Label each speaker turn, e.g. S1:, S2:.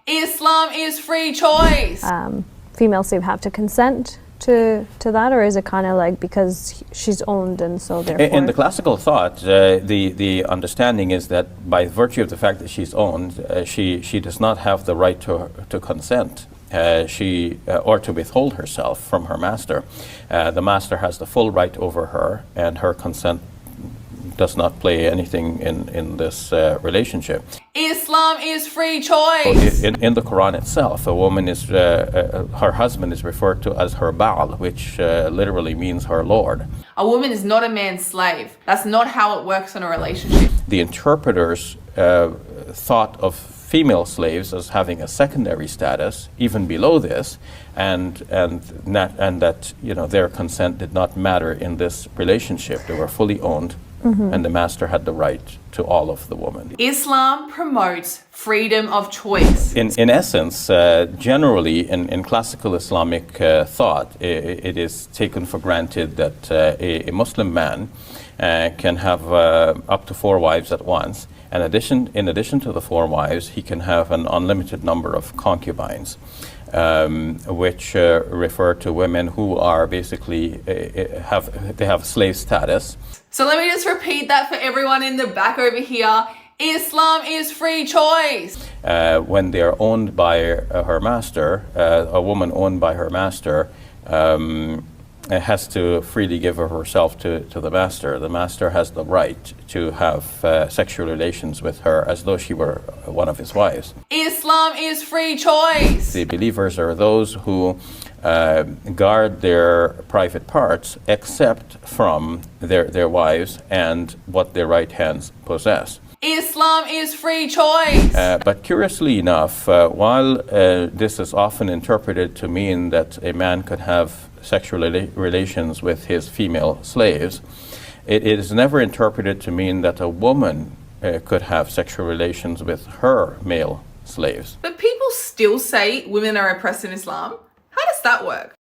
S1: Islam is free choice.
S2: Female slave have to consent to that, or is it kind of like because she's owned and so therefore?
S3: In the classical thought, the understanding is that by virtue of the fact that she's owned, she does not have the right to consent. Or to withhold herself from her master. The master has the full right over her, and her consent does not play anything in this relationship.
S1: Islam is free choice.
S3: In the Quran itself, a woman is her husband is referred to as her Baal, which literally means her Lord.
S1: A woman is not a man's slave. That's not how it works in a relationship.
S3: The interpreters thought of female slaves as having a secondary status, even below this, and that their consent did not matter in this relationship. They were fully owned, and the master had the right to all of the woman.
S1: Islam promotes freedom of choice.
S3: In essence, generally in classical Islamic thought, it is taken for granted that a Muslim man can have up to 4 wives at once. In addition to the 4 wives, he can have an unlimited number of concubines, which refer to women who are basically have slave status.
S1: So let me just repeat that for everyone in the back over here. Islam is free choice.
S3: When they are owned by her master, a woman owned by her master has to freely give herself to the master. The master has the right to have sexual relations with her as though she were one of his wives.
S1: Islam is free choice.
S3: The believers are those who guard their private parts except from their wives and what their right hands possess.
S1: Islam is free choice.
S3: But curiously enough, while this is often interpreted to mean that a man could have sexual relations with his female slaves, it is never interpreted to mean that a woman could have sexual relations with her male slaves.
S1: But people still say women are oppressed in Islam. How does that work?